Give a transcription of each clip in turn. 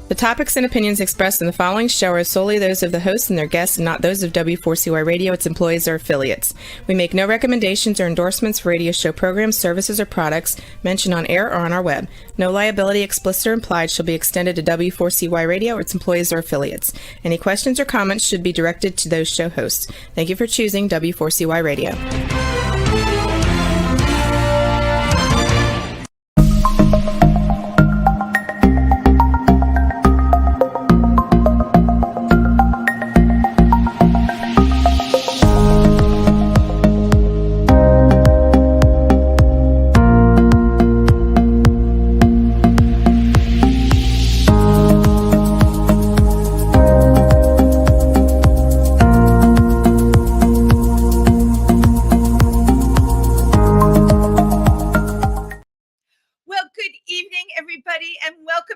The topics and opinions expressed in the following show are solely those of the host and their guests and not those of W4CY Radio, its employees, or affiliates. We make no recommendations or endorsements for radio show programs, services, or products mentioned on air or on our web. No liability, explicit or implied, shall be extended to W4CY Radio or its employees or affiliates. Any questions or comments should be directed to those show hosts. Thank you for choosing W4CY Radio.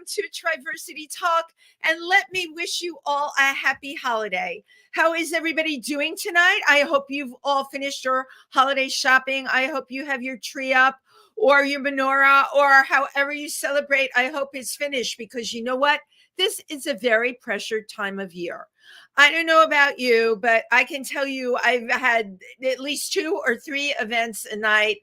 To Triversity Talk, and let me wish you all a happy holiday. How is everybody doing tonight? I hope you've all finished your holiday shopping. I hope you have your tree up or your menorah or however you celebrate. I hope it's finished, because you know what? This is a very pressured time of year. I don't know about you, but I can tell you I've had at least 2 or 3 events a night.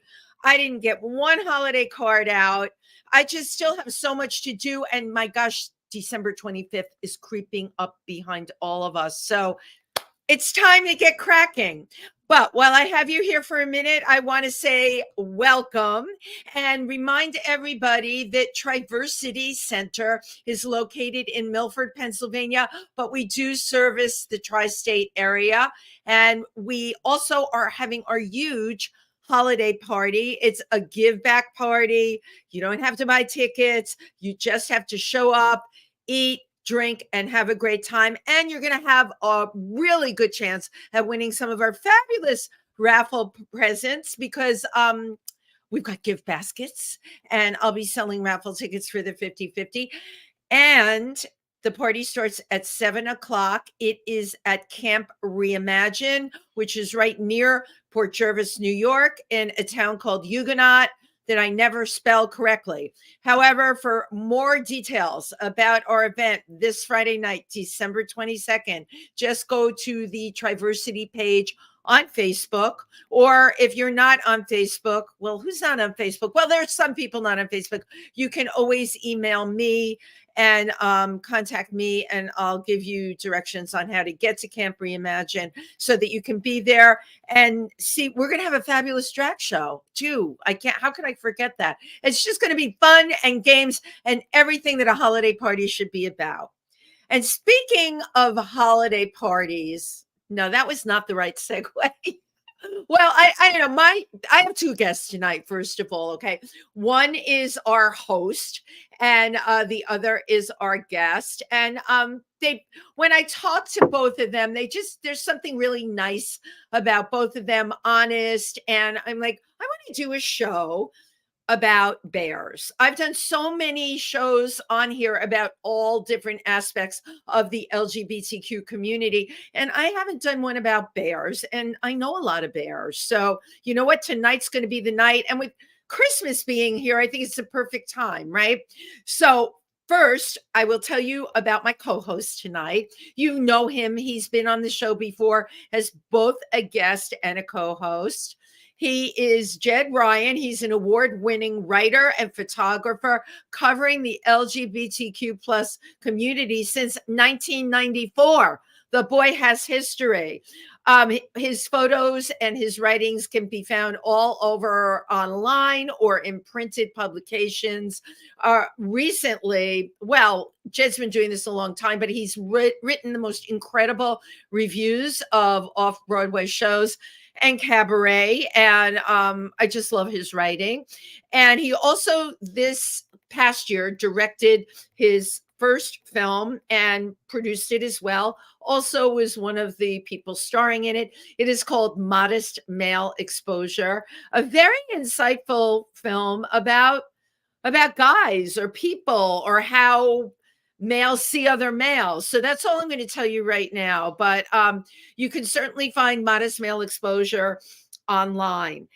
I didn't get one holiday card out. I just still have so much to do. And my gosh, December 25th is creeping up behind all of us. So it's time to get cracking. But while I have you here for a minute, I want to say welcome and remind everybody that Triversity Center is located in Milford, Pennsylvania, but we do service the tri-state area. And we also are having our huge holiday party. It's a give back party. You don't have to buy tickets. You just have to show up, eat, drink, and have a great time. And you're going to have a really good chance at winning some of our fabulous raffle presents, because we've got gift baskets, and I'll be selling raffle tickets for the 50/50. And the party starts at 7:00. It is at Camp Reimagine, which is right near Port Jervis, New York, in a town called Huguenot that I never spell correctly. However, for more details about our event this Friday night, December 22nd, just go to the Triversity page on Facebook. Or if you're not on Facebook, well, who's not on Facebook? Well, there's some people not on Facebook. You can always email me and contact me, and I'll give you directions on how to get to Camp Reimagine so that you can be there and see. We're going to have a fabulous drag show too. How could I forget that? It's just going to be fun and games and everything that a holiday party should be about. And speaking of holiday parties, no, that was not the right segue. Well, I have 2 guests tonight, first of all. Okay. One is our host, and the other is our guest. And when I talk to both of them, there's something really nice about both of them, honest. And I'm like, I want to do a show about bears. I've done so many shows on here about all different aspects of the LGBTQ community, and I haven't done one about bears, and I know a lot of bears. So you know what? Tonight's going to be the night, and with Christmas being here, I think it's the perfect time, right? So first, I will tell you about my co-host tonight. You know him. He's been on the show before as both a guest and a co-host. He is Jed Ryan. He's an award-winning writer and photographer covering the LGBTQ plus community since 1994. The boy has history. His photos and his writings can be found all over online or in printed publications. Recently, well, Jed's been doing this a long time, but he's written the most incredible reviews of off-Broadway shows and cabaret. And I just love his writing. And he also this past year directed his first film and produced it as well. Also was one of the people starring in it. It is called Modest Male Exposure, a very insightful film about guys or people or how males see other males. So that's all I'm going to tell you right now. But you can certainly find Modest Male Exposure online.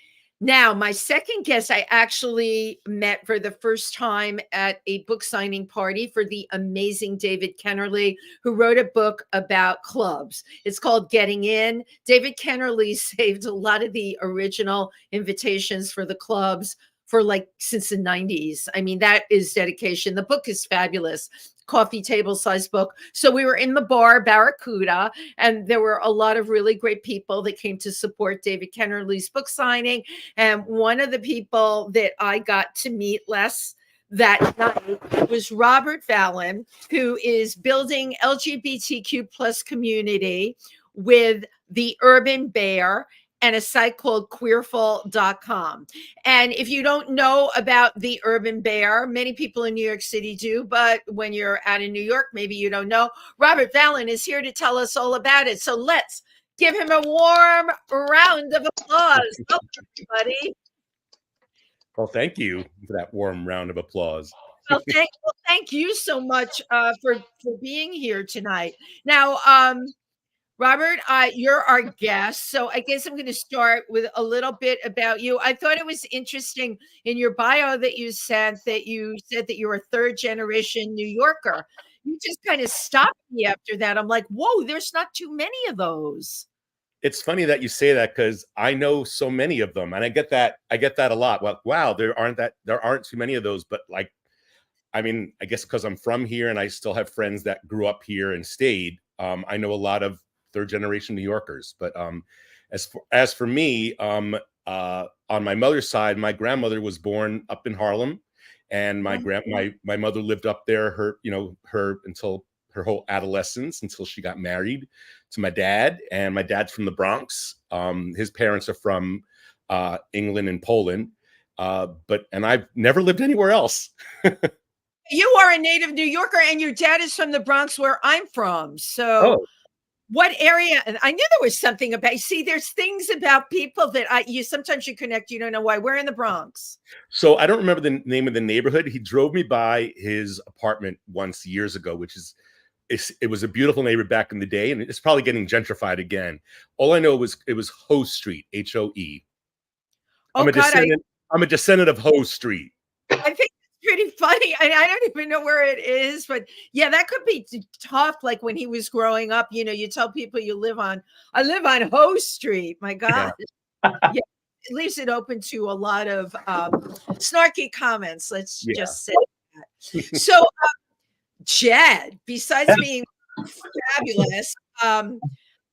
Now, my second guest, I actually met for the first time at a book signing party for the amazing David Kennerly, who wrote a book about clubs. It's called Getting In. David Kennerly saved a lot of the original invitations for the clubs for like since the 90s. I mean, that is dedication. The book is fabulous. Coffee table size book. So we were in the bar, Barracuda, and there were a lot of really great people that came to support David Kennerly's book signing. And one of the people that I got to meet that night was Robert Valin, who is building LGBTQ plus community with the Urban Bear and a site called queerful.com. And if you don't know about the Urban Bear, many people in New York City do, but when you're out in New York, maybe you don't know. Robert Valin is here to tell us all about it. So let's give him a warm round of applause. Welcome, everybody. Well, thank you for that warm round of applause. Well, thank you so much for being here tonight. Now, Robert, you're our guest, so I guess I'm going to start with a little bit about you. I thought it was interesting in your bio that you said that you're a third generation New Yorker. You just kind of stopped me after that. I'm like, whoa, there's not too many of those. It's funny that you say that because I know so many of them, and I get that a lot. Well, wow, there aren't too many of those, but like, I mean, I guess because I'm from here and I still have friends that grew up here and stayed. I know a lot of third generation New Yorkers, but as for me, on my mother's side, my grandmother was born up in Harlem, and my mother lived up there until her whole adolescence, until she got married to my dad. And my dad's from the Bronx. His parents are from England and Poland, and I've never lived anywhere else. You are a native New Yorker, and your dad is from the Bronx, where I'm from. So, what area? And I knew there was something about. See, there's things about people that sometimes you connect. You don't know why. We're in the Bronx. So I don't remember the name of the neighborhood. He drove me by his apartment once years ago, it was a beautiful neighborhood back in the day, and it's probably getting gentrified again. All I know was it was Hoe Street, Hoe. I'm a descendant of Hoe Street. I think pretty funny. I don't even know where it is, but yeah, that could be tough. Like when he was growing up, you tell people I live on Hoe Street. My God. Yeah. It leaves it open to a lot of snarky comments. Let's just say that. So, Jed, besides being fabulous,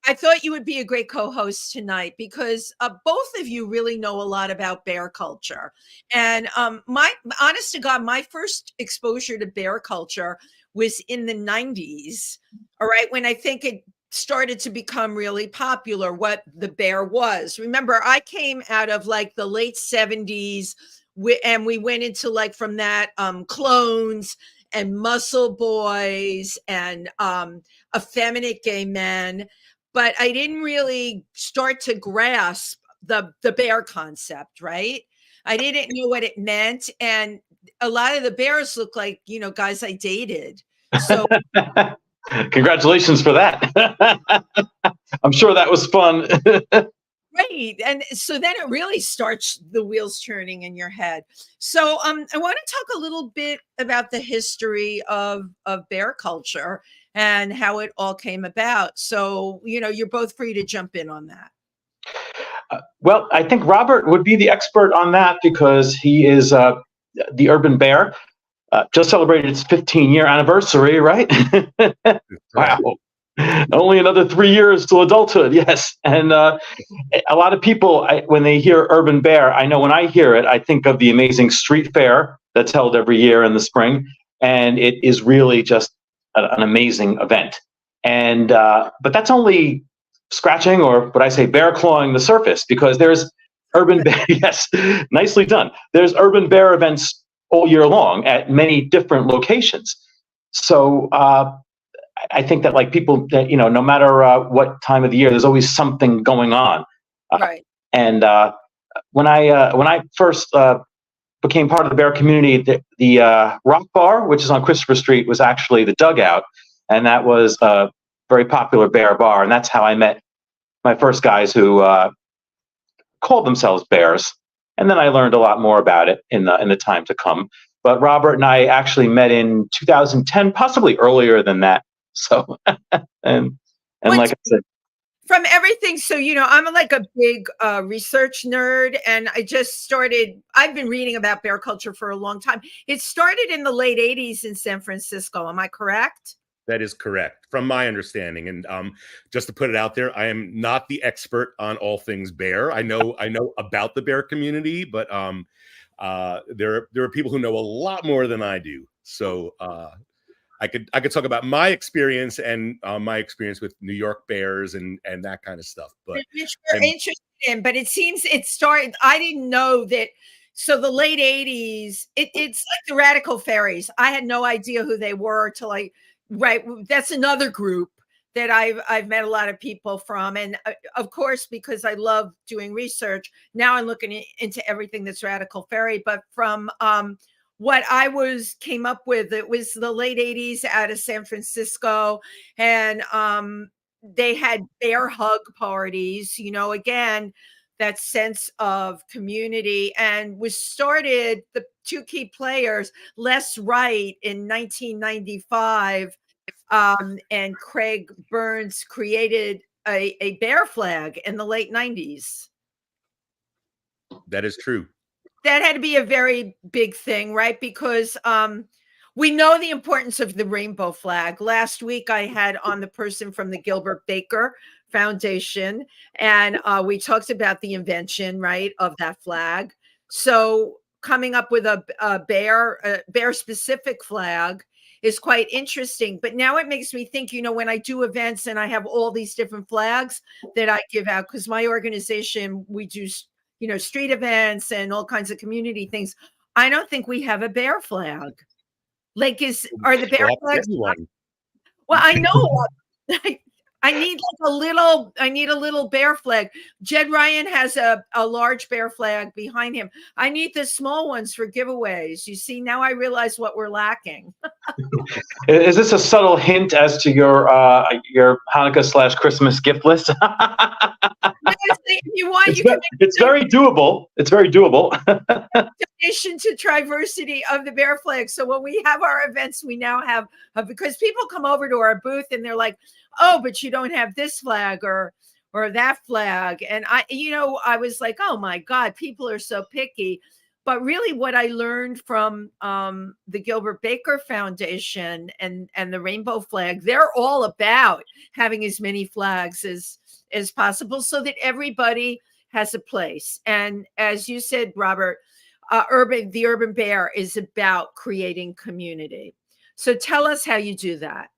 I thought you would be a great co-host tonight because both of you really know a lot about bear culture. And honest to God, my first exposure to bear culture was in the 90s, all right, when I think it started to become really popular, what the bear was. Remember, I came out of like the late 70s, and we went into like from that Clones and Muscle Boys and Effeminate Gay Men. But I didn't really start to grasp the bear concept, right? I didn't know what it meant. And a lot of the bears look like, guys I dated. So congratulations for that. I'm sure that was fun. Right. And so then it really starts the wheels turning in your head. So I want to talk a little bit about the history of bear culture and how it all came about. So, you're both free to jump in on that. Well, I think Robert would be the expert on that because he is the Urban Bear. Just celebrated its 15-year anniversary, right? Wow. Only another 3 years till adulthood. Yes. And a lot of people, when they hear Urban Bear, I know when I hear it, I think of the amazing street fair that's held every year in the spring. And it is really just an amazing event. And but that's only scratching, or what I say, bear clawing the surface, because there's Urban Bear. Yes, nicely done. There's Urban Bear events all year long at many different locations. So I think that like people that, no matter what time of the year, there's always something going on. Right. And when I first became part of the bear community, the Rock Bar, which is on Christopher Street, was actually the Dugout, and that was a very popular bear bar, and that's how I met my first guys who called themselves bears. And then I learned a lot more about it in the time to come. But Robert and I actually met in 2010, possibly earlier than that. So, and like I said, from everything, so I'm like a big research nerd, and I've been reading about bear culture for a long time. It started in the late 80s in San Francisco. Am I correct? That is correct, from my understanding. And just to put it out there, I am not the expert on all things bear. I know about the bear community, but there are people who know a lot more than I do. So I could talk about my experience and my experience with New York Bears and that kind of stuff. But which we're interested in. But it seems it started. I didn't know that. So the late 80s, it's like the Radical Fairies. I had no idea who they were till right. That's another group that I've met a lot of people from. And of course, because I love doing research, now I'm looking into everything that's Radical Fairy. But from what I came up with, it was the late 80s out of San Francisco. And they had bear hug parties, again, that sense of community, and was started, the two key players, Les Wright in 1995, and Craig Burns created a bear flag in the late 90s. That is true. That had to be a very big thing, right? Because we know the importance of the rainbow flag. Last week, I had on the person from the Gilbert Baker Foundation, and we talked about the invention, right, of that flag. So coming up with a bear specific flag is quite interesting. But now it makes me think, when I do events and I have all these different flags that I give out, because my organization, we do street events and all kinds of community things. I don't think we have a bear flag. Like, are the bear flags? Well, I know. I need a little bear flag. Jed Ryan has a large bear flag behind him. I need the small ones for giveaways. You see, now I realize what we're lacking. Is this a subtle hint as to your Hanukkah / Christmas gift list? If you want, it's very doable. It's very doable. Donation to Triversity of the bear flag. So when we have our events, we now have, because people come over to our booth and they're like, oh, but you don't have this flag or that flag. And I was like, oh my God, people are so picky. But really what I learned from the Gilbert Baker Foundation and the rainbow flag, they're all about having as many flags as possible so that everybody has a place. And as you said, Robert, the Urban Bear is about creating community. So tell us how you do that.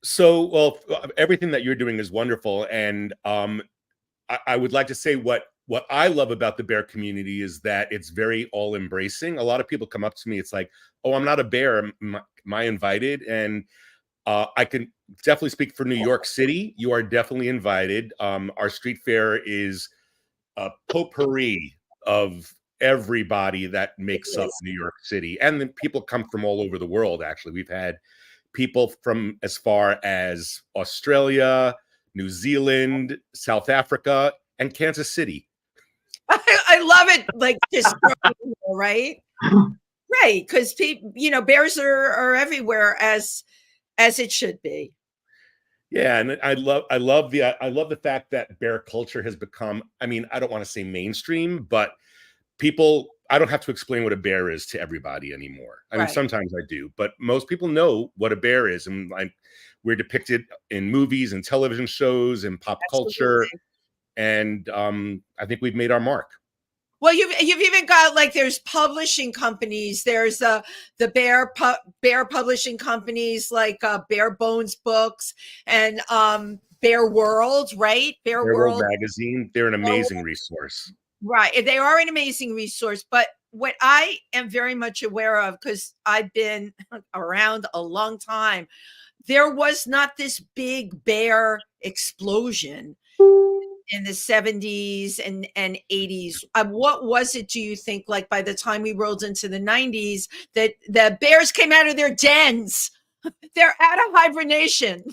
So, well, everything that you're doing is wonderful. And I would like to say what I love about the bear community is that it's very all embracing. A lot of people come up to me. It's like, oh, I'm not a bear. Am I invited? And I can definitely speak for New York City. You are definitely invited. Our street fair is a potpourri of everybody that makes up New York City. And then people come from all over the world, actually. We've had people from as far as Australia, New Zealand, South Africa, and Kansas City. I love it. Like, just right? Right. Because people, bears are everywhere as it should be. Yeah, and I love the fact that bear culture has become, I mean, I don't want to say mainstream, but I don't have to explain what a bear is to everybody anymore. I mean, sometimes I do, but most people know what a bear is, and we're depicted in movies and television shows and pop culture, and I think we've made our mark. Well, you've even got, like, there's publishing companies. There's the bear publishing companies like Bare Bones Books and Bear World, right? Bear World magazine. They're an amazing resource. Right. They are an amazing resource. But what I am very much aware of, because I've been around a long time, there was not this big bear explosion in the 70s and 80s. What was it, do you think, like by the time we rolled into the 90s, that the bears came out of their dens? They're out of hibernation.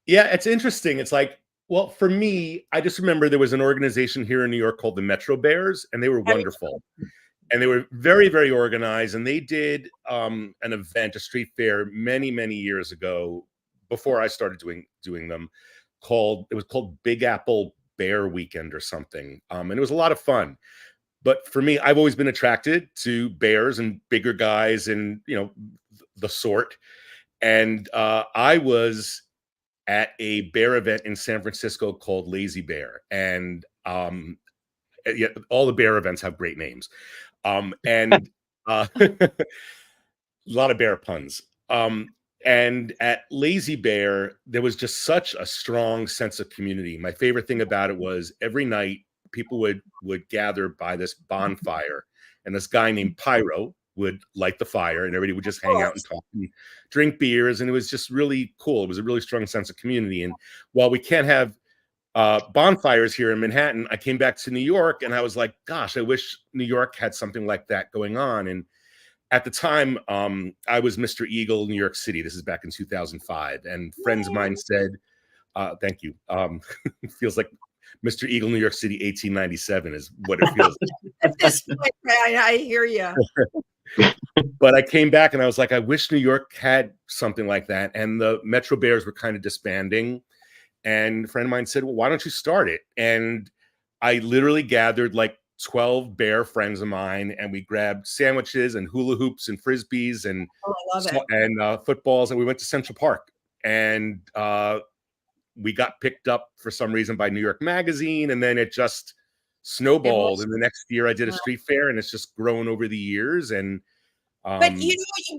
Yeah, it's interesting. It's like, Well, for me, I just remember there was an organization here in New York called the Metro Bears, and they were wonderful. And they were very, very organized. And they did an event, a street fair, many, many years ago, before I started doing them. It was called Big Apple Bear Weekend or something, and it was a lot of fun. But for me, I've always been attracted to bears and bigger guys, and the sort. And I was at a bear event in San Francisco called Lazy Bear, and yeah, all the bear events have great names, and a lot of bear puns. And at Lazy Bear, there was just such a strong sense of community. My favorite thing about it was every night people would gather by this bonfire, and this guy named Pyro would light the fire, and everybody would just hang out and talk and drink beers. And it was just really cool. It was a really strong sense of community. And while we can't have bonfires here in Manhattan, I came back to New York and I was like, gosh, I wish New York had something like that going on. And at the time, I was Mr. Eagle, New York City. This is back in 2005. And friends of mine said, thank you. It feels like Mr. Eagle, New York City, 1897 is what it feels like. At this point, I hear you. But I came back and I was like, I wish New York had something like that. And the Metro Bears were kind of disbanding. And a friend of mine said, well, why don't you start it? And I literally gathered like 12 bear friends of mine, and we grabbed sandwiches and hula hoops and frisbees and footballs, and we went to Central Park. And we got picked up for some reason by New York Magazine, and then it just snowballed. And the next year I did a street fair, and it's just grown over the years. And but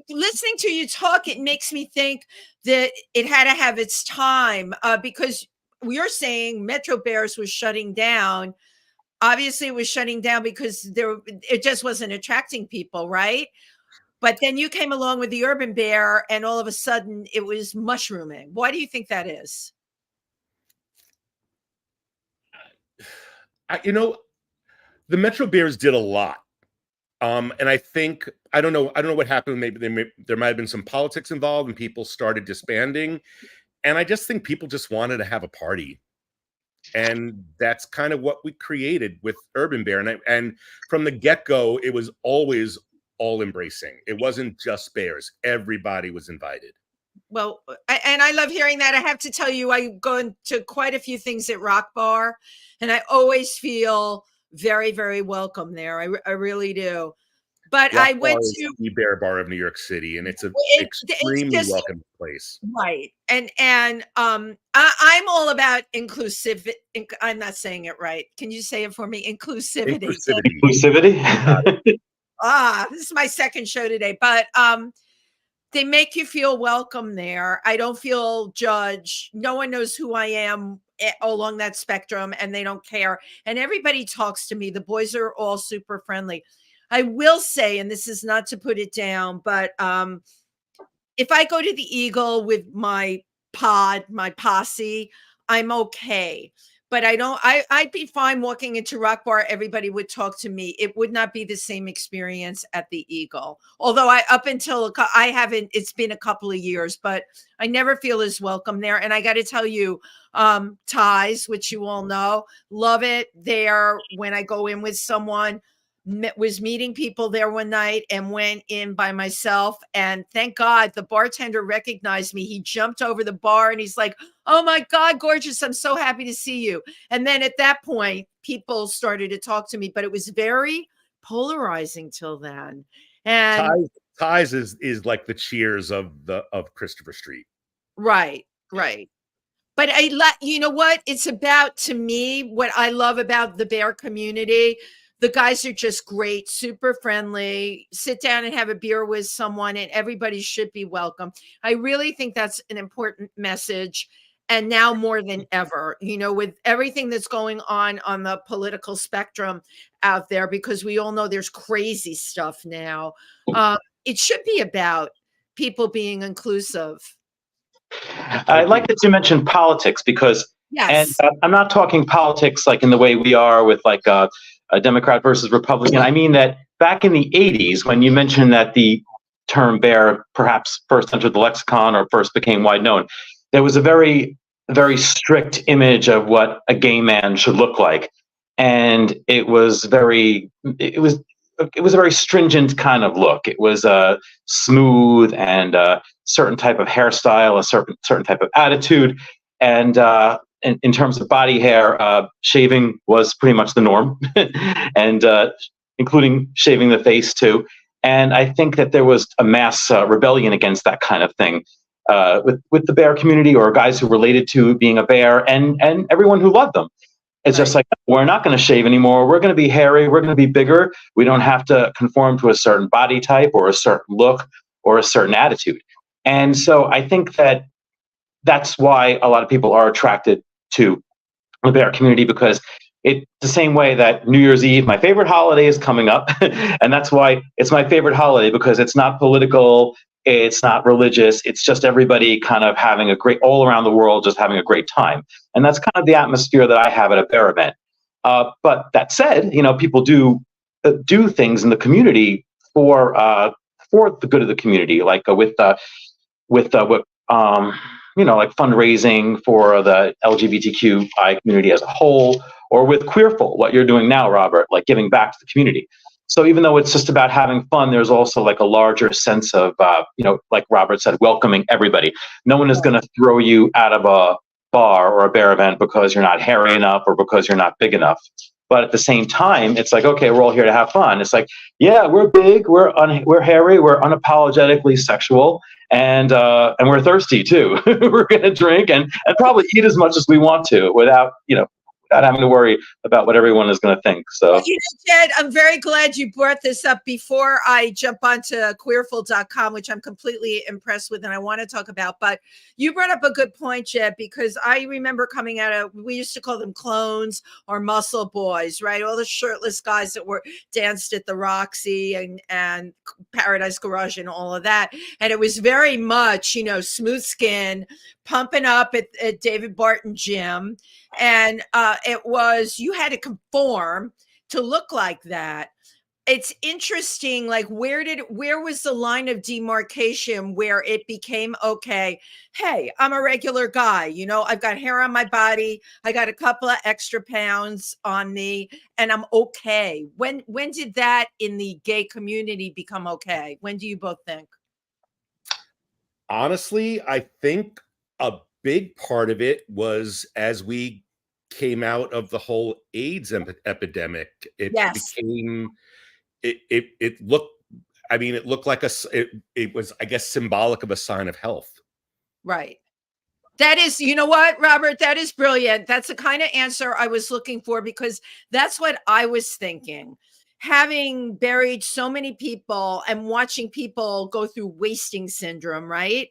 listening to you talk, it makes me think that it had to have its time, because you're saying Metro Bears was shutting down. Obviously, it was shutting down because it just wasn't attracting people, right? But then you came along with the Urban Bear, and all of a sudden it was mushrooming. Why do you think that is? The Metro Bears did a lot. And I think, I don't know what happened. Maybe there might have been some politics involved and people started disbanding. And I just think people just wanted to have a party. And that's kind of what we created with Urban Bear. And from the get-go, it was always all embracing. It wasn't just bears. Everybody was invited. Well, and I love hearing that. I have to tell you, I go to quite a few things at Rock Bar, and I always feel very, very welcome there. I really do. But Rock I went Bar to the Bear Bar of New York City, and it's an extremely welcome place. Right. And I'm all about inclusivity. I'm not saying it right. Can you say it for me? Inclusivity. Inclusivity. This is my second show today, but they make you feel welcome there. I don't feel judged. No one knows who I am along that spectrum, and they don't care. And everybody talks to me. The boys are all super friendly. I will say, and this is not to put it down, but if I go to the Eagle with my posse, I'm okay. But I'd be fine walking into Rock Bar. Everybody would talk to me. It would not be the same experience at the Eagle. Although it's been a couple of years, but I never feel as welcome there. And I got to tell you, ties, which you all know, love it there. When I go in with someone, was meeting people there one night and went in by myself, and thank God the bartender recognized me. He jumped over the bar and he's like, "Oh my God, gorgeous, I'm so happy to see you." And then at that point people started to talk to me, but it was very polarizing till then. And Ties is like the Cheers of Christopher Street. Right. But you know what it's about to me, what I love about the bear community. The guys are just great, super friendly. Sit down and have a beer with someone, and everybody should be welcome. I really think that's an important message. And now more than ever, with everything that's going on the political spectrum out there, because we all know there's crazy stuff now. It should be about people being inclusive. I like that you mentioned politics because, yes. And I'm not talking politics like in the way we are with like a Democrat versus Republican. I mean that back in the 80s, when you mentioned that the term bear perhaps first entered the lexicon or first became wide known, there was a very very strict image of what a gay man should look like, and it was a very stringent kind of look. It was smooth and a certain type of hairstyle, a certain type of attitude, and in terms of body hair, shaving was pretty much the norm, and including shaving the face too. And I think that there was a mass rebellion against that kind of thing with the bear community, or guys who related to being a bear, and everyone who loved them. It's just like, we're not going to shave anymore. We're going to be hairy. We're going to be bigger. We don't have to conform to a certain body type or a certain look or a certain attitude. And so I think that that's why a lot of people are attracted to the bear community, because it's the same way that New Year's Eve, my favorite holiday, is coming up. And that's why it's my favorite holiday, because it's not political. It's not religious. It's just everybody kind of having all around the world, just having a great time. And that's kind of the atmosphere that I have at a bear event. But that said, people do things in the community for the good of the community, like with like fundraising for the LGBTQI community as a whole, or with Queerful, what you're doing now, Robert, like giving back to the community. So even though it's just about having fun, there's also like a larger sense of, like Robert said, welcoming everybody. No one is going to throw you out of a bar or a bear event because you're not hairy enough or because you're not big enough. But at the same time, it's like, okay, we're all here to have fun. It's like, yeah, we're big, we're hairy, we're unapologetically sexual, and we're thirsty too. We're going to drink and probably eat as much as we want to without having to worry about what everyone is going to think. So, Jed, I'm very glad you brought this up before I jump onto queerful.com, which I'm completely impressed with and I want to talk about. But you brought up a good point, Jed, because I remember coming out of, we used to call them clones or muscle boys, right? All the shirtless guys that were danced at the Roxy and Paradise Garage and all of that. And it was very much, smooth skin, pumping up at David Barton Gym. And it was, you had to conform to look like that. It's interesting, like where was the line of demarcation where it became, okay, hey, I'm a regular guy, I've got hair on my body, I got a couple of extra pounds on me, and I'm okay. When did that in the gay community become okay? When do you both think? Honestly, I think a big part of it was as we came out of the whole AIDS epidemic. It became, it looked, it looked like it was, I guess, symbolic of a sign of health. Right. That is, you know what, Robert, that is brilliant. That's the kind of answer I was looking for, because that's what I was thinking. Having buried so many people and watching people go through wasting syndrome, right?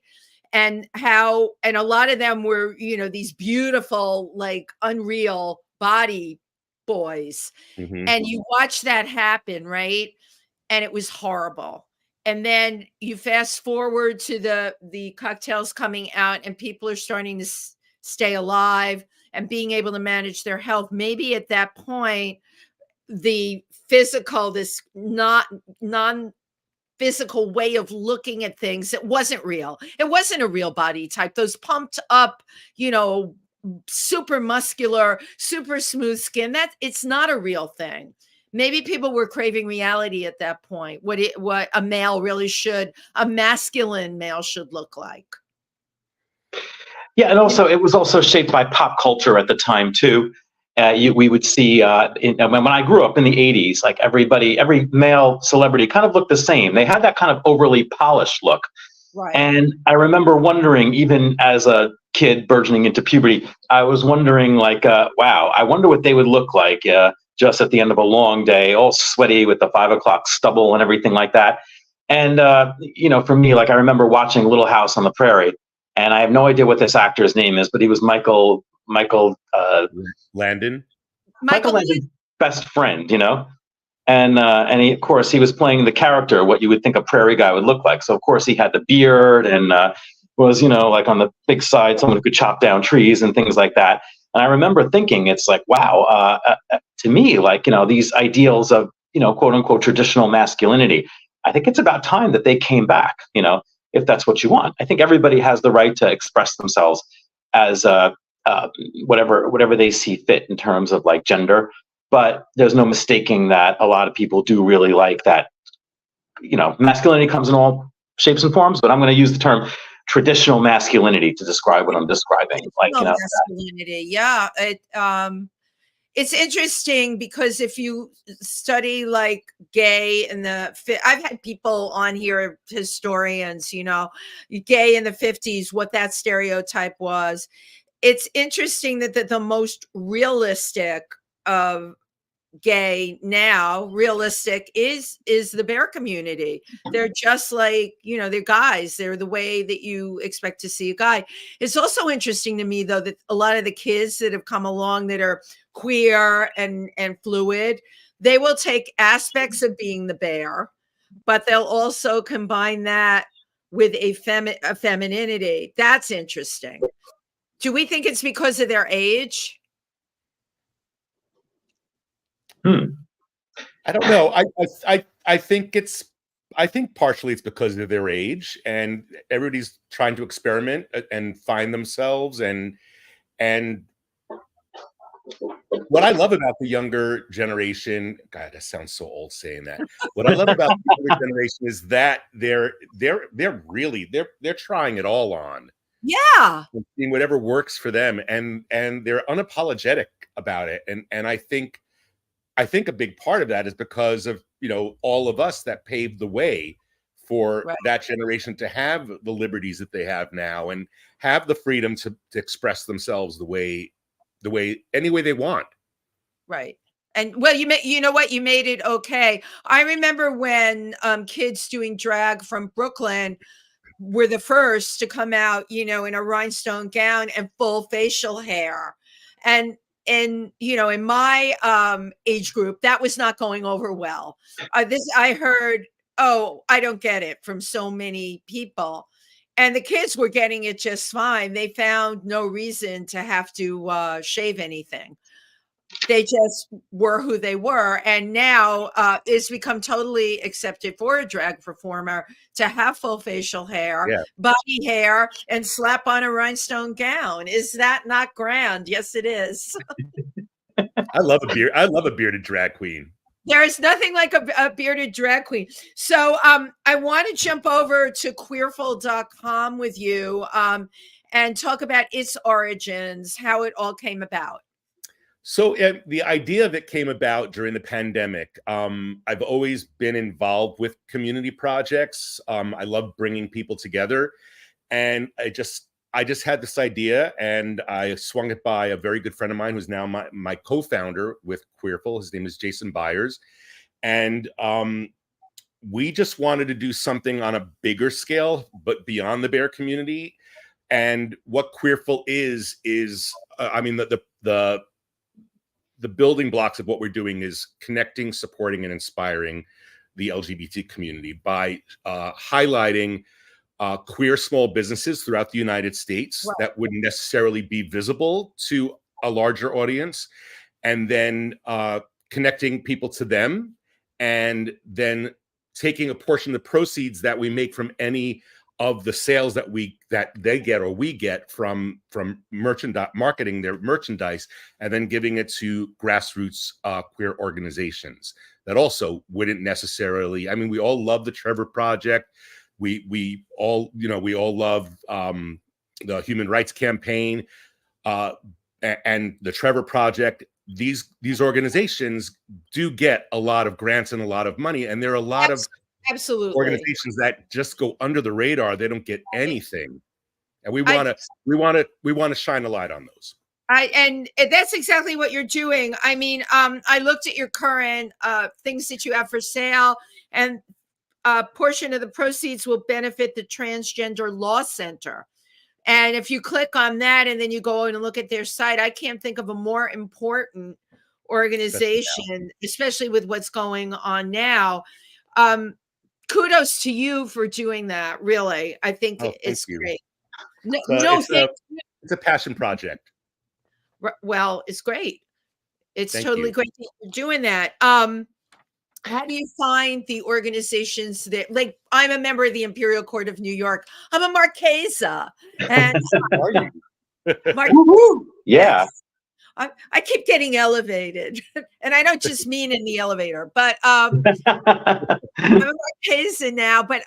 And a lot of them were, these beautiful, like unreal body boys. Mm-hmm. And you watch that happen, right? And it was horrible. And then you fast forward to the cocktails coming out and people are starting to stay alive and being able to manage their health. Maybe at that point, the physical, this non-physical way of looking at things, it wasn't real. It wasn't a real body type. Those pumped up, super muscular, super smooth skin, it's not a real thing. Maybe people were craving reality at that point. What a male really a masculine male should look like. Yeah, and also it was also shaped by pop culture at the time too. We would see when I grew up in the 80s, like every male celebrity kind of looked the same. They had that kind of overly polished look. Right. And I remember wondering, even as a kid burgeoning into puberty, I was wondering, like, wow, I wonder what they would look like just at the end of a long day, all sweaty with the 5 o'clock stubble and everything like that. And, for me, like, I remember watching Little House on the Prairie, and I have no idea what this actor's name is, but he was Michael Landon. Michael Landon's best friend, and of course he was playing the character, what you would think a prairie guy would look like. So of course he had the beard and was, like on the big side, someone who could chop down trees and things like that. And I remember thinking, it's like, wow, to me, like, these ideals of, quote unquote, traditional masculinity, I think it's about time that they came back, if that's what you want. I think everybody has the right to express themselves as whatever they see fit in terms of like gender. But there's no mistaking that a lot of people do really like that. Masculinity comes in all shapes and forms, but I'm going to use the term traditional masculinity to describe what I'm describing. Masculinity, yeah. It's interesting because if you study like gay I've had people on here, historians, gay in the 50s, what that stereotype was. It's interesting that the most realistic of gay now, realistic is the bear community. They're just like, they're guys. They're the way that you expect to see a guy. It's also interesting to me, though, that a lot of the kids that have come along that are queer and fluid, they will take aspects of being the bear, but they'll also combine that with a femininity. That's interesting. Do we think it's because of their age? I don't know. I think partially it's because of their age, and everybody's trying to experiment and find themselves. And what I love about the younger generation, God, that sounds so old saying that. What I love about the younger generation is that they're trying it all on. Yeah. Seeing whatever works for them, and they're unapologetic about it. And I think a big part of that is because of, all of us that paved the way for that generation to have the liberties that they have now and have the freedom to express themselves any way they want. Right. And well, you made it okay. I remember when kids doing drag from Brooklyn were the first to come out, in a rhinestone gown and full facial hair. And in my age group, that was not going over well. I heard, "Oh, I don't get it," from so many people. And the kids were getting it just fine. They found no reason to have to shave anything. They just were who they were. And now it's become totally accepted for a drag performer to have full facial hair, body hair, and slap on a rhinestone gown. Is that not grand? Yes, it is. I love a bearded drag queen. There is nothing like a bearded drag queen. So I want to jump over to queerful.com with you and talk about its origins, how it all came about. So the idea of it came about during the pandemic. I've always been involved with community projects. I love bringing people together, and I just had this idea, and I swung it by a very good friend of mine who's now my co-founder with Queerful. His name is Jason Byers, and we just wanted to do something on a bigger scale, but beyond the bear community. And what Queerful is the building blocks of what we're doing is connecting, supporting, and inspiring the LGBT community by highlighting queer small businesses throughout the United States that wouldn't necessarily be visible to a larger audience, and then connecting people to them, and then taking a portion of the proceeds that we make from any of the sales that they get or we get from merchandise, marketing their merchandise, and then giving it to grassroots queer organizations that also wouldn't necessarily. I mean, we all love the Trevor Project. We all love the Human Rights Campaign and the Trevor Project. These organizations do get a lot of grants and a lot of money, and there are a lot of organizations that just go under the radar. They don't get anything, and we want to shine a light on those. And that's exactly what you're doing. I mean, I looked at your current things that you have for sale, and a portion of the proceeds will benefit the Transgender Law Center. And if you click on that and then you go and look at their site, I can't think of a more important organization, especially with what's going on now. Kudos to you for doing that. Really, I think it's great. It's a passion project. Well, it's great. It's totally great that you're doing that. How do you find the organizations that, like, I'm a member of the Imperial Court of New York. I'm a Marchesa. And Mark, Woo-hoo! Yeah. yes. I keep getting elevated, and I don't just mean in the elevator, but I'm a Marquesan now. But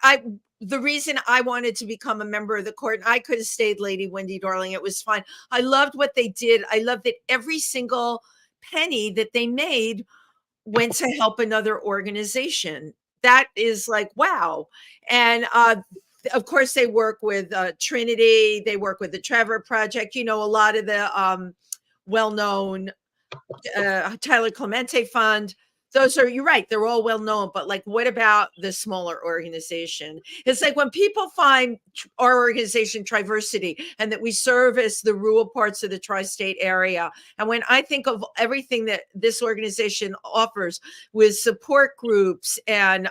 the reason I wanted to become a member of the court, and I could have stayed Lady Wendy Darling. It was fine. I loved what they did. I loved that every single penny that they made went to help another organization. That is like, wow. And of course, they work with Trinity. They work with the Trevor Project. You know, a lot of the well-known Tyler Clemente Fund. Those are, you're right, they're all well-known, but like, what about the smaller organization? It's like when people find our organization, Triversity, and that we service the rural parts of the tri-state area. And when I think of everything that this organization offers with support groups and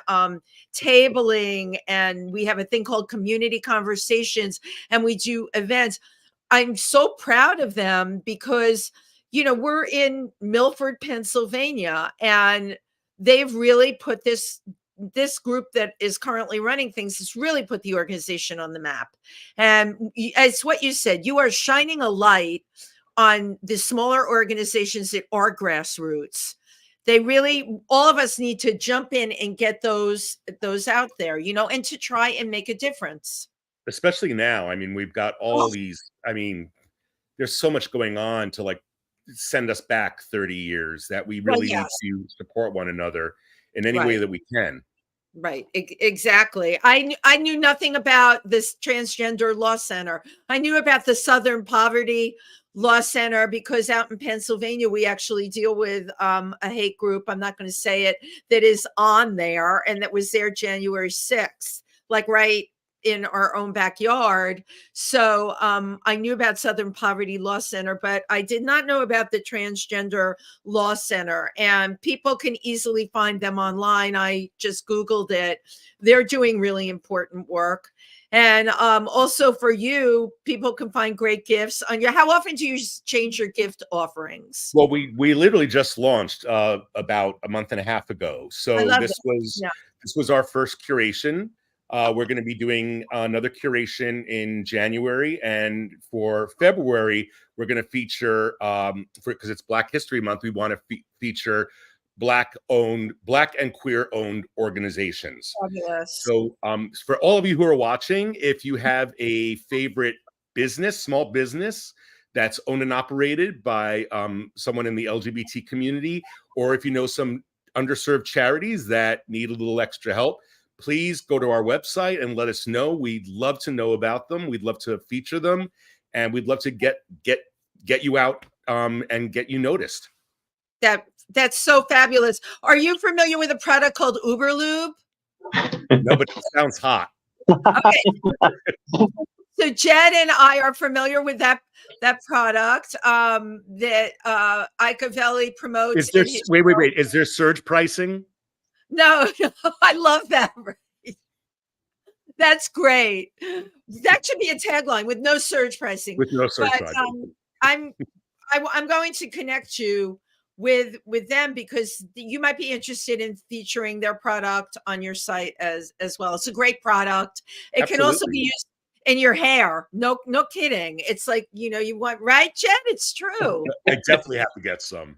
tabling, and we have a thing called community conversations, and we do events, I'm so proud of them because, you know, we're in Milford, Pennsylvania, and they've really put this group that is currently running things has really put the organization on the map. And as what you said, you are shining a light on the smaller organizations that are grassroots. They really, all of us need to jump in and get those out there, you know, and to try and make a difference. Especially now. I mean, we've got all these, I mean, there's so much going on to like send us back 30 years that we really need to support one another in any way that we can. Right. Exactly. I knew nothing about this transgender law center. I knew about the Southern Poverty Law Center because out in Pennsylvania, we actually deal with a hate group. I'm not going to say it, that is on there and that was there January 6th, like right in our own backyard. So I knew about Southern Poverty Law Center, but I did not know about the Transgender Law Center. And people can easily find them online. I just Googled it. They're doing really important work. And also for you, people can find great gifts on your. How often do you change your gift offerings? Well, we literally just launched about a month and a half ago. So this was our first curation. We're going to be doing another curation in January, and for February, we're going to feature because it's Black History Month. We want to feature Black and queer owned organizations. Fabulous. So, for all of you who are watching, if you have a favorite business, small business that's owned and operated by someone in the LGBT community, or if you know some underserved charities that need a little extra help, please go to our website and let us know. We'd love to know about them. We'd love to feature them, and we'd love to get you out and get you noticed. That's so fabulous. Are you familiar with a product called Uber Lube? No, but it sounds hot. Okay. So Jed and I are familiar with that product that Icavelli promotes. Is there wait? Is there surge pricing? No, I love that. That's great. That should be a tagline with no surge pricing. With no surge pricing. I'm going to connect you with them because you might be interested in featuring their product on your site as well. It's a great product. It Absolutely. can also be used in your hair. No kidding. It's like, you know, you want, right, Jen? It's true. I definitely have to get some.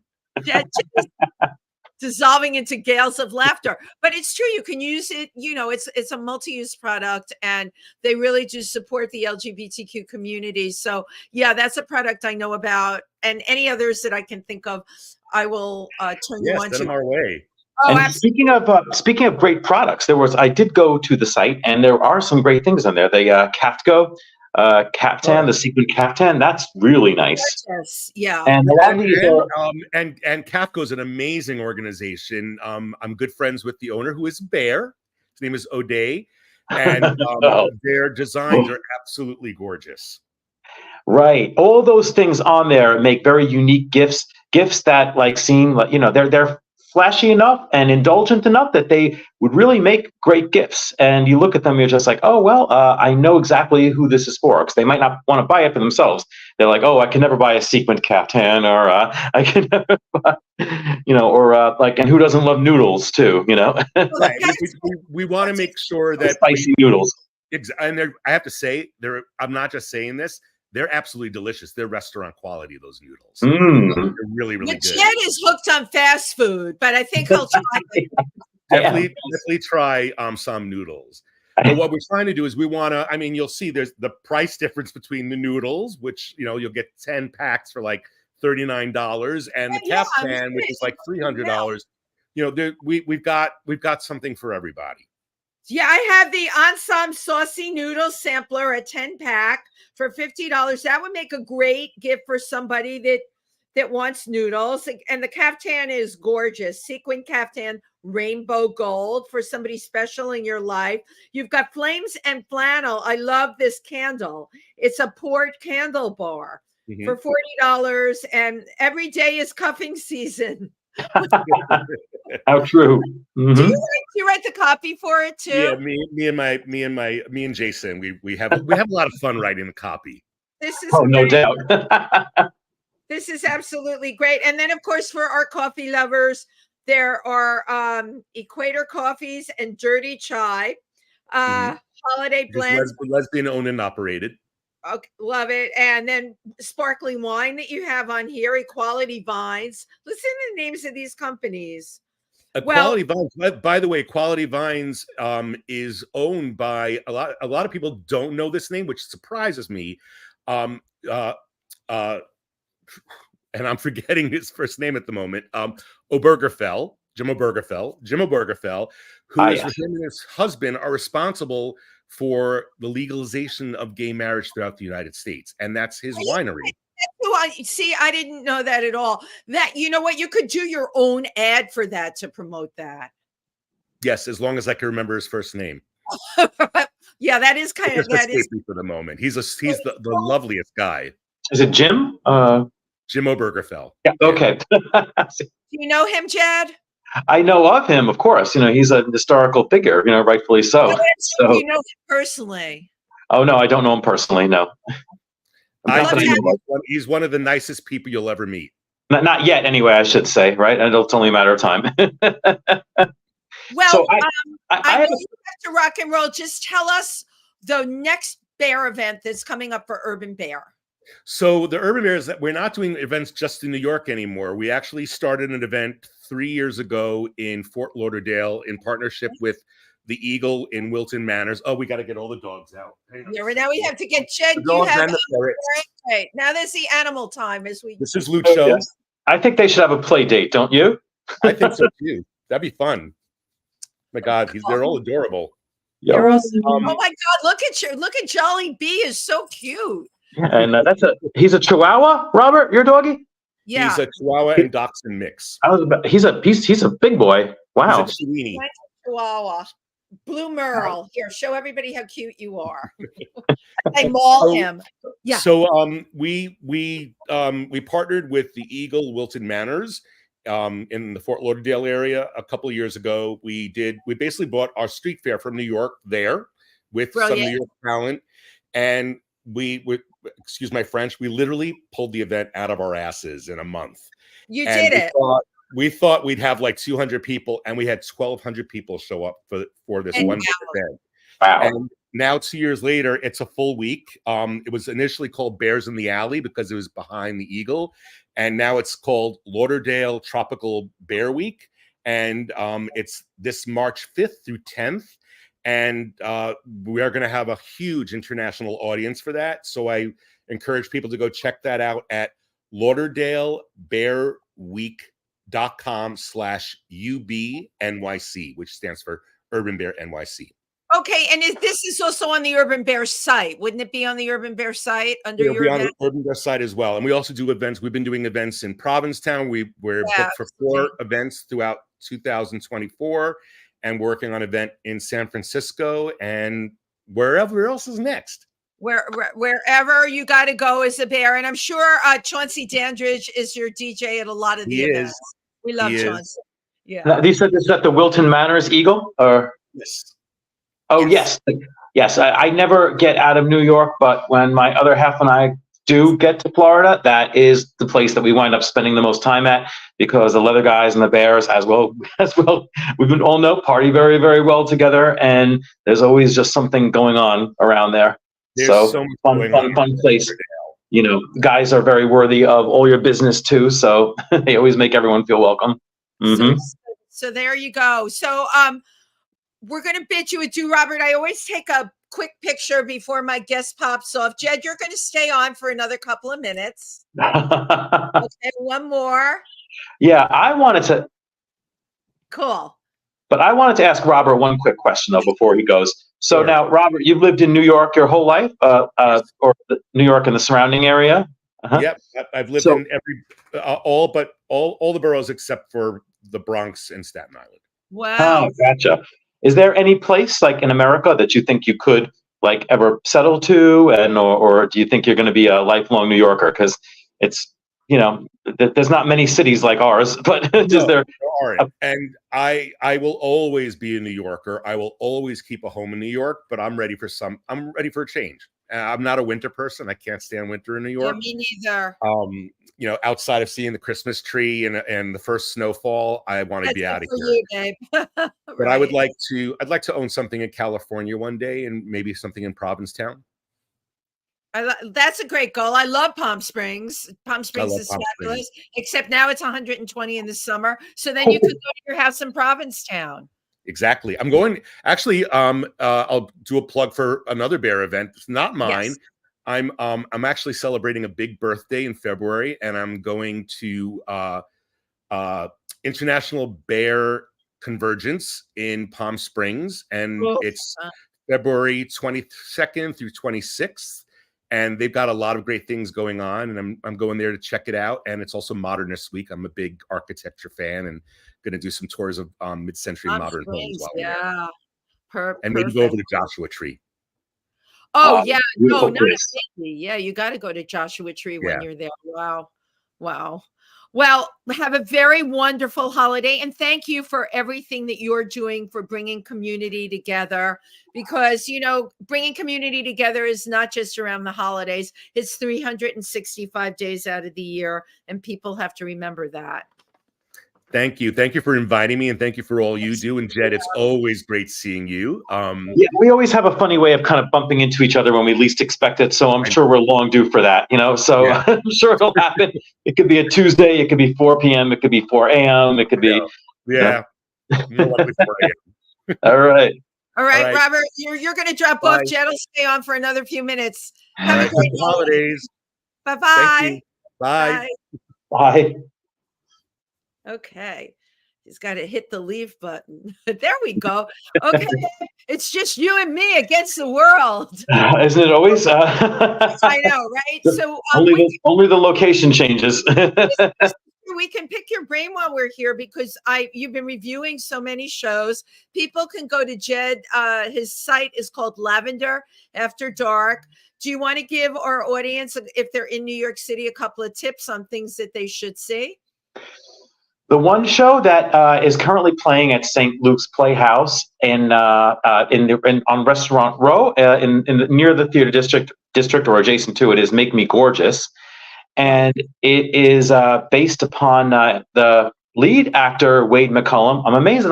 Dissolving into gales of laughter, but it's true. You can use it. You know, it's a multi-use product, and they really do support the LGBTQ community. So, yeah, that's a product I know about, and any others that I can think of, I will turn you on to. Send them our way. Oh, and speaking of great products, I did go to the site, and there are some great things on there. The Caftgo caftan, the sequin caftan, that's really nice. Yes, yeah. And and Caftgo is an amazing organization. I'm good friends with the owner, who is Bear. His name is O'Day, and their designs are absolutely gorgeous. Right, all those things on there make very unique gifts that like seem like, you know, they're flashy enough and indulgent enough that they would really make great gifts. And you look at them, you're just like, oh, well, I know exactly who this is for, because they might not want to buy it for themselves. They're like, oh, I can never buy a sequined caftan, or I can never buy, you know, or like, and who doesn't love noodles too, you know? Right. We want to make sure that spicy noodles. And I have to say, I'm not just saying this, they're absolutely delicious. They're restaurant quality, those noodles. Mm. They're really, really good. Jed is hooked on fast food, but I think he'll try it. Definitely try some noodles. But what we're trying to do is we want to, I mean, you'll see there's the price difference between the noodles, which, you know, you'll get 10 packs for like $39, and the caftan, which is like $300. You know, we've got something for everybody. Yeah, I have the Ensemble Saucy Noodle Sampler, a 10-pack for $50. That would make a great gift for somebody that wants noodles. And the caftan is gorgeous. Sequin caftan, rainbow gold for somebody special in your life. You've got flames and flannel. I love this candle. It's a port candle bar for $40, and every day is cuffing season. How true. Mm-hmm. Do you write the copy for it too? Yeah, me and Jason, we have a lot of fun writing the copy. This is no doubt. This is absolutely great. And then, of course, for our coffee lovers, there are Equator Coffees and Dirty Chai, holiday blends. Lesbian owned and operated. Okay, love it. And then sparkling wine that you have on here, Equality Vines. Listen to the names of these companies. Equality Vines, by the way, Equality Vines is owned by a lot of people don't know this name, which surprises me. And I'm forgetting his first name at the moment. Jim Obergefell, who is with him and his husband are responsible for the legalization of gay marriage throughout the United States, and that's his winery. See, I didn't know that at all. That, you know what, you could do your own ad for that to promote that. Yes, as long as I can remember his first name. Yeah, that is kind of that is for the moment. He's the loveliest guy. Is it Jim? Jim Obergefell. Yeah. Okay. Do you know him, Jed? I know of him, of course. You know, he's a historical figure, you know, rightfully so. So you know him personally? Oh, no, I don't know him personally, no. He's one of the nicest people you'll ever meet. Not yet, anyway, I should say, right? And it's only a matter of time. Well, so I know you have to rock and roll. Just tell us the next bear event that's coming up for Urban Bear. So the Urban Bear is that we're not doing events just in New York anymore. We actually started an event 3 years ago in Fort Lauderdale in partnership with the Eagle in Wilton Manors. Oh, we got to get all the dogs out. Yeah, now we have to get Jed. Right. Now there's the animal time as we. This is Lucho. Yes. I think they should have a play date, don't you? I think so too. That'd be fun. My God, they're all adorable. Yep. Oh my God! Look at Jolly B. Is so cute. And he's a Chihuahua, Robert, your doggy? Yeah, he's a Chihuahua and Dachshund mix. He's a big boy. Wow. He's a Chihuahua. Blue Merle. Here, show everybody how cute you are. I maul him. Yeah. So we partnered with the Eagle Wilton Manors in the Fort Lauderdale area a couple of years ago. We basically bought our street fair from New York there with some New York talent, and we excuse my French, we literally pulled the event out of our asses in a month. You did it. We thought we'd have like 200 people, and we had 1,200 people show up for this one event. Wow. And now 2 years later, it's a full week. It was initially called Bears in the Alley because it was behind the Eagle. And now it's called Lauderdale Tropical Bear Week. And it's this March 5th through 10th. And we are going to have a huge international audience for that. So I encourage people to go check that out at lauderdalebearweek.com/UBNYC, which stands for Urban Bear NYC. Okay, and this is also on the Urban Bear site. Wouldn't it be on the Urban Bear site under your event? On the Urban Bear site as well. And we also do events. We've been doing events in Provincetown. We're booked for 4 events throughout 2024, and working on an event in San Francisco and wherever else is next. Wherever you got to go as a bear. And I'm sure Chauncey Dandridge is your DJ at a lot of the events. We love Chauncey. Yeah. You said this at the Wilton Manors Eagle? Or? Yes. Oh, yes. Yes. I never get out of New York, but when my other half and I do get to Florida, that is the place that we wind up spending the most time at, because the Leather Guys and the Bears as well, we've been all know party very, very well together. And there's always just something going on around there. There's so much fun place. guys are very worthy of all your business too. So they always make everyone feel welcome. Mm-hmm. So there you go. So we're going to bid you adieu, Robert. I always take a quick picture before my guest pops off. Jed, you're going to stay on for another couple of minutes. Okay, one more. Yeah, I wanted to. Cool. But I wanted to ask Robert one quick question though before he goes. So Sure. now, Robert, you've lived in New York your whole life, or New York and the surrounding area. Uh-huh. Yep, I've lived in every all the boroughs except for the Bronx and Staten Island. Wow. Oh, gotcha. Is there any place like in America that you think you could like ever settle to, and or do you think you're going to be a lifelong New Yorker? Because it's there's not many cities like ours, but there aren't. And I will always be a New Yorker. I will always keep a home in New York, but I'm ready for a change. I'm not a winter person. I can't stand winter in New York. Yeah, me neither. Outside of seeing the Christmas tree and the first snowfall, I want to be out of here. You, babe. But Right. I'd like to own something in California one day, and maybe something in Provincetown. That's a great goal. I love Palm Springs. Palm Springs is fabulous, except now it's 120 in the summer. So then you could go to your house in Provincetown. Exactly. I'm going actually. I'll do a plug for another bear event. It's not mine. Yes. I'm actually celebrating a big birthday in February, and I'm going to International Bear Convergence in Palm Springs, and it's February 22nd through 26th. And they've got a lot of great things going on, and I'm going there to check it out. And it's also Modernist Week. I'm a big architecture fan, and going to do some tours of mid-century modern homes while we're there. And maybe go over to Joshua Tree. Oh yeah, no, not maybe. Yeah, you got to go to Joshua Tree when you're there. Wow. Well, have a very wonderful holiday, and thank you for everything that you're doing for bringing community together, because, bringing community together is not just around the holidays. It's 365 days out of the year, and people have to remember that. Thank you. Thank you for inviting me, and thank you for all you do. And Jed, it's always great seeing you. Yeah, we always have a funny way of kind of bumping into each other when we least expect it. So I'm sure we're long due for that, So yeah. I'm sure it'll happen. It could be a Tuesday. It could be 4 p.m. It could be 4 a.m. It could be. Yeah. All right. All right, Robert, you're going to drop off. Jed will stay on for another few minutes. Have a great holidays. Bye-bye. Bye. Bye. Okay. He's got to hit the leave button. There we go. Okay. It's just you and me against the world. Isn't it always? I know, right? So only the location changes. We can pick your brain while we're here, because you've been reviewing so many shows. People can go to Jed. His site is called Lavender After Dark. Do you want to give our audience, if they're in New York City, a couple of tips on things that they should see? The one show that is currently playing at St. Luke's Playhouse on Restaurant Row near the theater district or adjacent to it is Make Me Gorgeous, and it is based upon the lead actor Wade McCullum. I'm amazed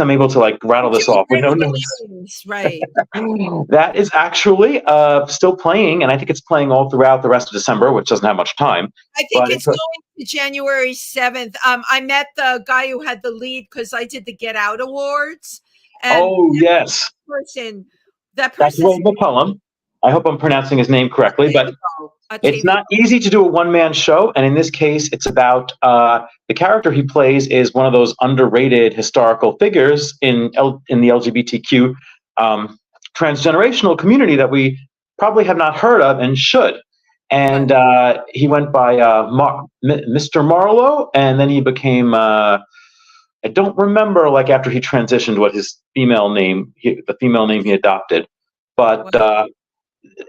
I'm able to rattle this off. Right. That is actually still playing, and I think it's playing all throughout the rest of December, which doesn't have much time. I think it's going to January 7th. I met the guy who had the lead because I did the Get Out Awards. And yes. That person. That's Wade McCullum. I hope I'm pronouncing his name correctly, but it's not easy to do a one-man show. And in this case, it's about the character he plays is one of those underrated historical figures in the LGBTQ transgenerational community that we probably have not heard of and should. And he went by Mr. Marlowe, and then he became, I don't remember, after he transitioned, what his the female name he adopted. But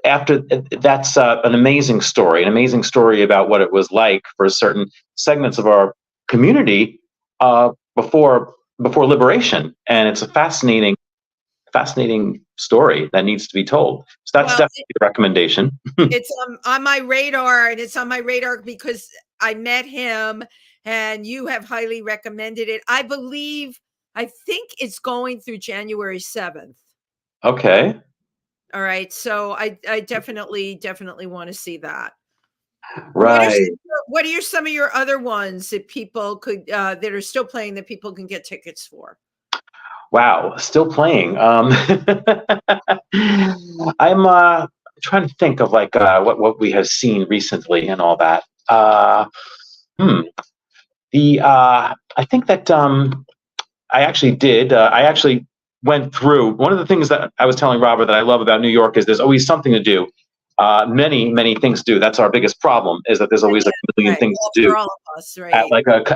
after that's an amazing story about what it was like for certain segments of our community before liberation, and it's a fascinating story that needs to be told. So that's definitely a recommendation. It's on my radar, and it's on my radar because I met him, and you have highly recommended it. I think it's going through January 7th. Okay. All right. So I definitely want to see that. Right. What are some of your other ones that people could that are still playing that people can get tickets for? Wow, still playing. I'm trying to think of like what we have seen recently and all that. I think that I actually did. I actually went through one of the things that I was telling Robert that I love about New York is there's always something to do. Many things to do. That's our biggest problem is that there's always like a million things to do for all of us, right?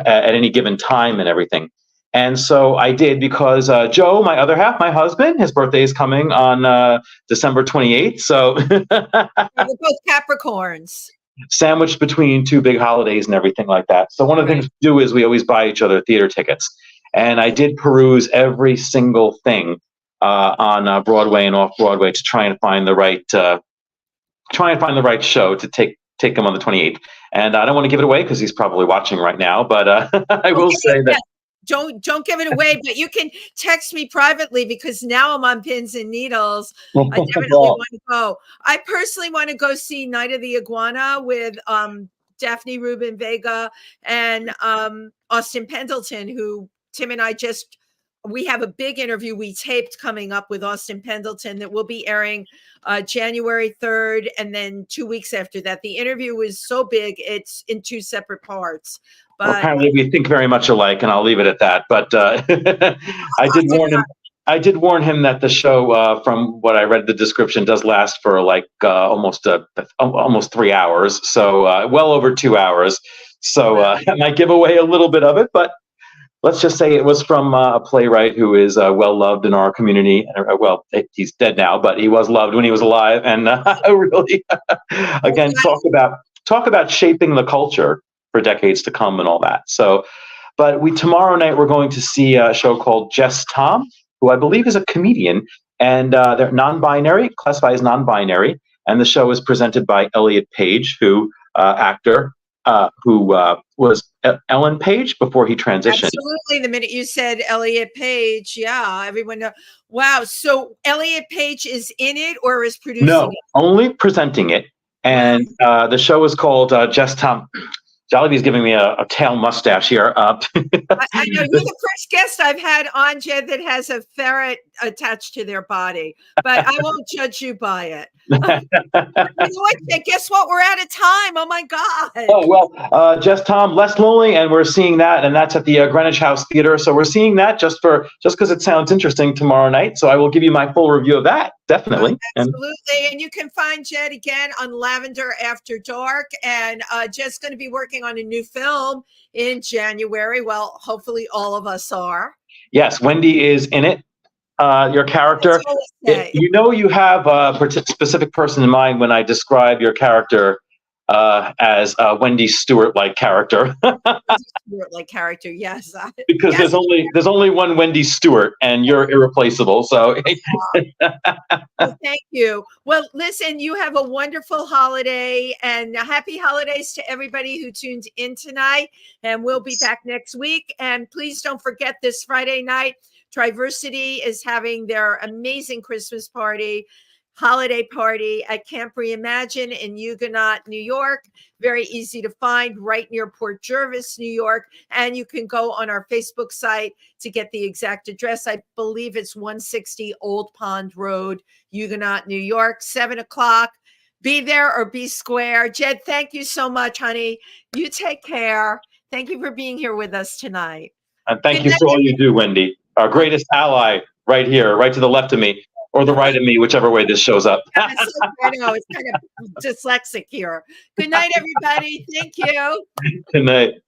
at any given time and everything. And so I did because Joe, my other half, my husband, his birthday is coming on December 28th. So we're both Capricorns. Sandwiched between two big holidays and everything like that. So one of the things we do is we always buy each other theater tickets. And I did peruse every single thing on Broadway and off Broadway to try and find the right show to take him on the 28th. And I don't want to give it away because he's probably watching right now. But I will say that don't give it away. But you can text me privately because now I'm on pins and needles. I definitely want to go. I personally want to go see Night of the Iguana with Daphne Rubin Vega and Austin Pendleton, who Tim and I we have a big interview we taped coming up with Austin Pendleton that will be airing January 3rd. And then 2 weeks after that, the interview is so big, it's in 2 separate parts. But well, apparently we think very much alike, and I'll leave it at that. But I did warn him that the show, from what I read the description, does last for like almost 3 hours. So well over 2 hours. So that might give away a little bit of it, but let's just say it was from a playwright who is well loved in our community. Well, he's dead now, but he was loved when he was alive. And really, again, talk about shaping the culture for decades to come and all that. So, but tomorrow night we're going to see a show called Jess Tom, who I believe is a comedian, and they're non-binary, classified as non-binary, and the show is presented by Elliot Page, who actor. Who was Ellen Page before he transitioned. Absolutely. The minute you said Elliot Page, yeah, everyone knows. Wow. So Elliot Page is in it or is producing it? No, only presenting it. And the show is called Jess Tom. Jollibee's giving me a tail mustache here. I know you're the first guest I've had on, Jed, that has a ferret attached to their body, but I won't judge you by it. You know what? Guess what? We're out of time. Oh my God. Oh, well, Jess Tom, Less Lonely, and we're seeing that, and that's at the Greenwich House Theater. So we're seeing that just because it sounds interesting tomorrow night. So I will give you my full review of that. Definitely. Absolutely. And you can find Jed again on Lavender After Dark. And Jed's going to be working on a new film in January. Well, hopefully all of us are. Yes, Wendy is in it. Your character. You know you have a specific person in mind when I describe your character as a Wendy Stewart-like character. Stewart-like character, yes. Because yes. there's only one Wendy Stewart, and you're irreplaceable. So well, thank you. Well, listen, you have a wonderful holiday, and happy holidays to everybody who tuned in tonight. And we'll be back next week. And please don't forget this Friday night, Triversity is having their amazing Christmas holiday party at Camp Reimagine in Huguenot, New York. Very easy to find, right near Port Jervis, New York. And you can go on our Facebook site to get the exact address. I believe it's 160 Old Pond Road, Huguenot, New York, 7:00. Be there or be square. Jed, thank you so much, honey. You take care. Thank you for being here with us tonight. And thank you for all you do, Wendy. Our greatest ally right here, right to the left of me, or the right of me, whichever way this shows up. I know, it's kind of dyslexic here. Good night, everybody. Thank you. Good night.